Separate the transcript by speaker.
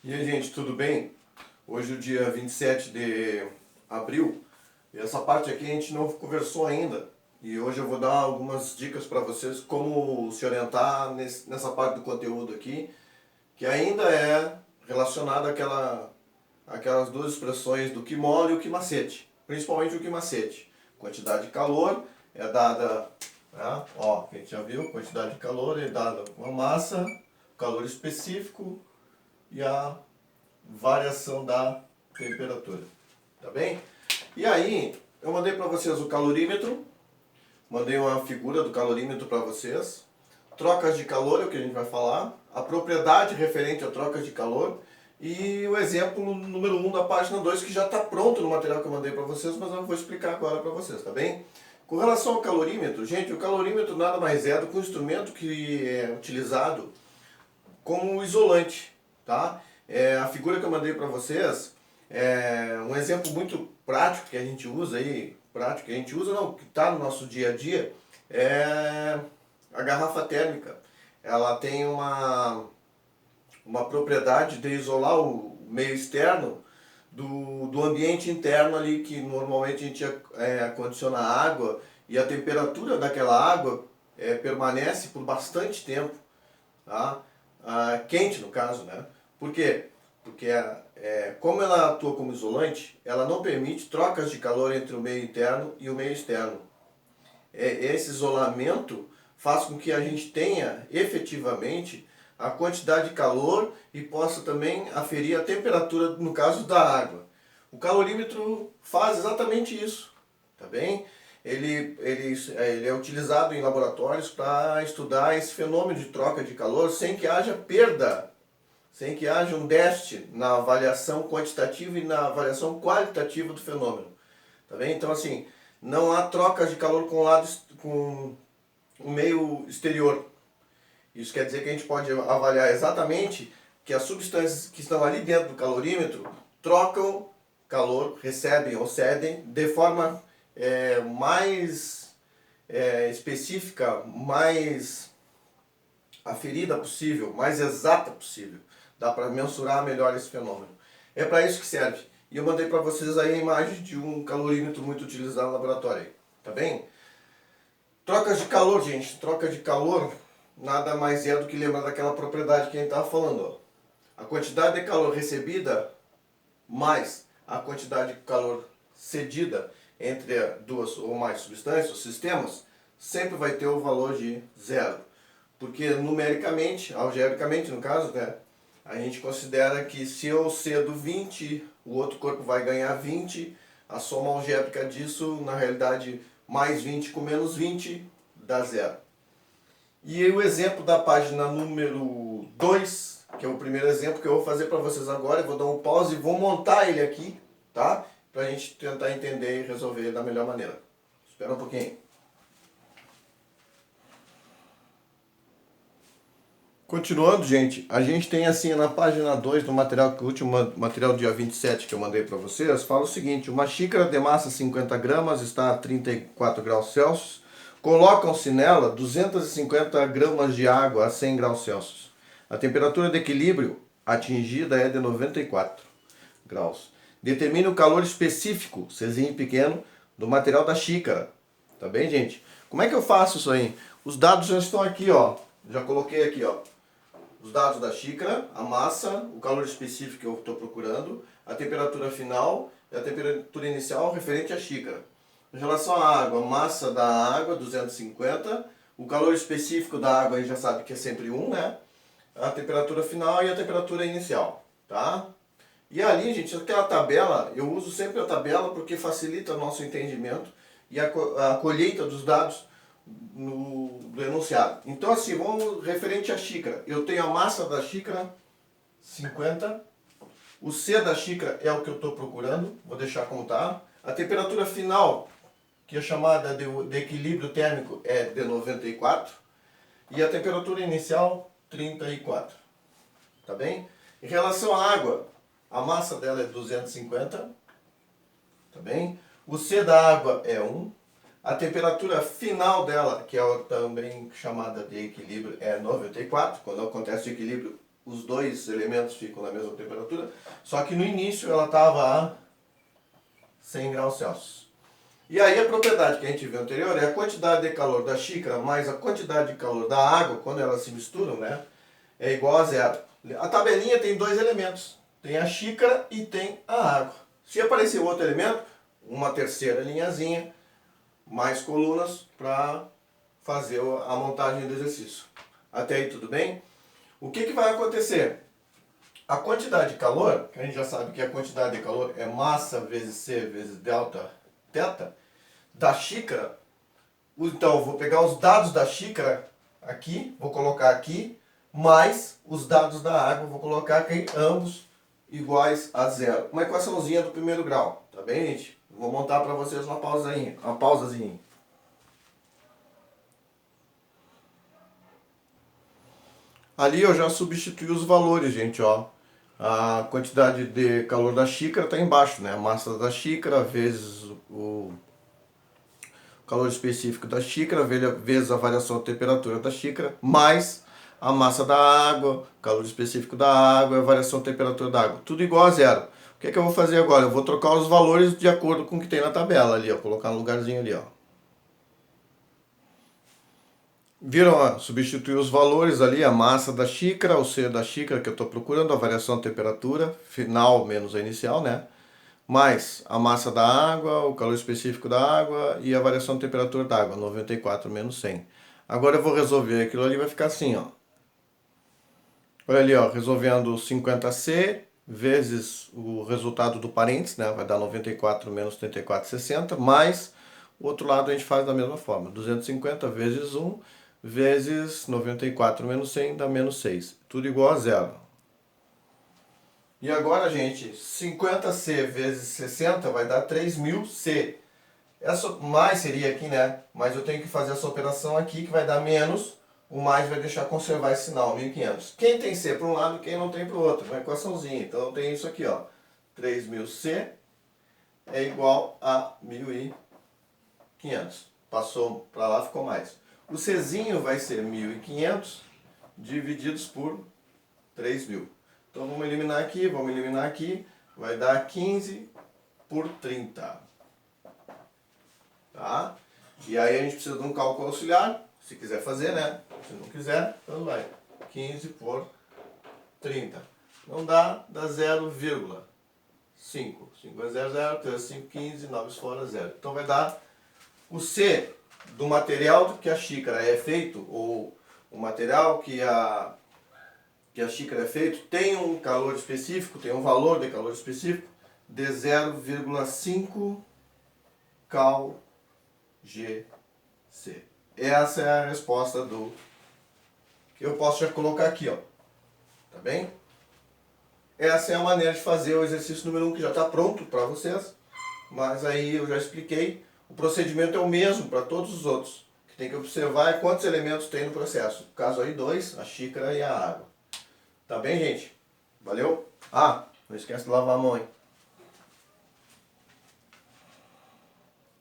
Speaker 1: E aí, gente, tudo bem? Hoje é o dia 27 de abril e essa parte aqui a gente não conversou ainda. E hoje eu vou dar algumas dicas para vocês como se orientar nessa parte do conteúdo aqui, que ainda é relacionado àquelas duas expressões do que mole e o que macete. Principalmente o que macete. Quantidade de calor é dada, né? Ó, a gente já viu, quantidade de calor é dada com a massa, calor específico e a variação da temperatura, tá bem? E aí, eu mandei para vocês o calorímetro, mandei uma figura do calorímetro para vocês, trocas de calor é o que a gente vai falar, a propriedade referente a trocas de calor e o exemplo número 1 da página 2 que já está pronto no material que eu mandei para vocês, mas eu vou explicar agora para vocês, tá bem? Com relação ao calorímetro, gente, o calorímetro nada mais é do que um instrumento que é utilizado como isolante, tá? A figura que eu mandei para vocês é um exemplo muito prático que a gente usa aí, prático que a gente usa não, que está no nosso dia a dia, é a garrafa térmica. Ela tem uma propriedade de isolar o meio externo do ambiente interno ali, que normalmente a gente acondiciona a água e a temperatura daquela água permanece por bastante tempo, tá? Quente no caso, né? Por quê? Porque como ela atua como isolante, ela não permite trocas de calor entre o meio interno e o meio externo. Esse isolamento faz com que a gente tenha efetivamente a quantidade de calor e possa também aferir a temperatura, no caso da água. O calorímetro faz exatamente isso, tá bem? Ele é utilizado em laboratórios para estudar esse fenômeno de troca de calor sem que haja perda, sem que haja um déficit na avaliação quantitativa e na avaliação qualitativa do fenômeno. Tá bem? Então, assim, não há trocas de calor com o meio exterior. Isso quer dizer que a gente pode avaliar exatamente que as substâncias que estão ali dentro do calorímetro trocam calor, recebem ou cedem de forma mais específica, mais aferida possível, mais exata possível. Dá para mensurar melhor esse fenômeno. É para isso que serve. E eu mandei para vocês aí a imagem de um calorímetro muito utilizado no laboratório. Tá bem? Trocas de calor, gente. Troca de calor nada mais é do que lembrar daquela propriedade que a gente estava falando. Ó. A quantidade de calor recebida mais a quantidade de calor cedida entre duas ou mais substâncias ou sistemas sempre vai ter o valor de zero. Porque numericamente, algebricamente no caso, né, a gente considera que se eu cedo 20, o outro corpo vai ganhar 20, a soma algébrica disso, na realidade, mais 20 com menos 20 dá zero. E o exemplo da página número 2, que é o primeiro exemplo que eu vou fazer para vocês agora, eu vou dar um pause e vou montar ele aqui, tá? Para a gente tentar entender e resolver da melhor maneira. Espera um pouquinho. Continuando, gente, a gente tem assim na página 2 do material, que o último material dia 27 que eu mandei para vocês, fala o seguinte: uma xícara de massa 50 gramas está a 34 graus Celsius, colocam-se nela 250 gramas de água a 100 graus Celsius. A temperatura de equilíbrio atingida é de 94 graus. Determine o calor específico, Czinho pequeno, do material da xícara. Tá bem, gente? Como é que eu faço isso aí? Os dados já estão aqui, ó. Já coloquei aqui, ó. Os dados da xícara, a massa, o calor específico que eu estou procurando, a temperatura final e a temperatura inicial referente à xícara. Em relação à água, a massa da água, 250, o calor específico da água, a gente já sabe que é sempre 1, né? A temperatura final e a temperatura inicial, tá? E ali, gente, aquela tabela, eu uso sempre a tabela porque facilita o nosso entendimento e a colheita dos dados do enunciado. Então assim, vamos referente à xícara. Eu tenho a massa da xícara, 50. O C da xícara é o que eu estou procurando, vou deixar como tá. A temperatura final, que é chamada de equilíbrio térmico, é de 94. E a temperatura inicial, 34. Tá bem? Em relação à água, a massa dela é 250. Tá bem? O C da água é 1. A temperatura final dela, que é também chamada de equilíbrio, é 94. Quando acontece o equilíbrio, os dois elementos ficam na mesma temperatura, só que no início ela estava a 100 graus Celsius. E aí a propriedade que a gente viu anterior é a quantidade de calor da xícara mais a quantidade de calor da água, quando elas se misturam, né, é igual a zero. A tabelinha tem dois elementos, tem a xícara e tem a água. Se aparecer outro elemento, uma terceira linhazinha, mais colunas para fazer a montagem do exercício. Até aí tudo bem? O que vai acontecer? A quantidade de calor, que a gente já sabe que a quantidade de calor é massa vezes C vezes delta θ, da xícara. Então eu vou pegar os dados da xícara aqui, vou colocar aqui, mais os dados da água, vou colocar aqui, ambos iguais a zero. Uma equaçãozinha do primeiro grau, tá bem, gente? Vou montar para vocês uma pausazinha. Ali eu já substituí os valores, gente, ó. A quantidade de calor da xícara está embaixo, né? A massa da xícara vezes o calor específico da xícara vezes a variação da temperatura da xícara, mais a massa da água, calor específico da água, a variação da temperatura da água. Tudo igual a zero. O que é que eu vou fazer agora? Eu vou trocar os valores de acordo com o que tem na tabela ali, ó. Colocar no lugarzinho ali, ó. Viram, ó, substituir os valores ali, a massa da xícara, o C da xícara que eu estou procurando, a variação de temperatura, final menos a inicial, né? Mais a massa da água, o calor específico da água e a variação de temperatura da água, 94 menos 100. Agora eu vou resolver aquilo ali, vai ficar assim, ó. Olha ali, ó, resolvendo 50C vezes o resultado do parênteses, né? Vai dar 94 menos 34,60, mais o outro lado a gente faz da mesma forma, 250 vezes 1 vezes 94 menos 100 dá menos 6. Tudo igual a zero. E agora, gente, 50C vezes 60 vai dar 3000C. Essa mais seria aqui, né? Mas eu tenho que fazer essa operação aqui, que vai dar menos. O mais vai deixar conservar esse sinal, 1500. Quem tem C para um lado, quem não tem para o outro. Uma equaçãozinha. Então eu tenho isso aqui, ó. 3000C é igual a 1500. Passou para lá, ficou mais. O Czinho vai ser 1500 divididos por 3000. Então vamos eliminar aqui, vai dar 15 por 30. Tá? E aí a gente precisa de um cálculo auxiliar, se quiser fazer, né? Se não quiser, então vai. 15 por 30. Não dá 0,5. 5 é 0, 0, 3, 5, 15, 9 fora 0. Então vai dar o C do material que a xícara é feito, ou o material que a xícara é feito, tem um calor específico, tem um valor de calor específico de 0,5 cal GC. Essa é a resposta do que eu posso já colocar aqui, ó. Tá bem? Essa é a maneira de fazer o exercício número 1 que já está pronto para vocês, mas aí eu já expliquei. O procedimento é o mesmo para todos os outros. O que tem que observar é quantos elementos tem no processo. No caso aí 2, a xícara e a água. Tá bem, gente? Valeu? Ah, não esquece de lavar a mão, hein?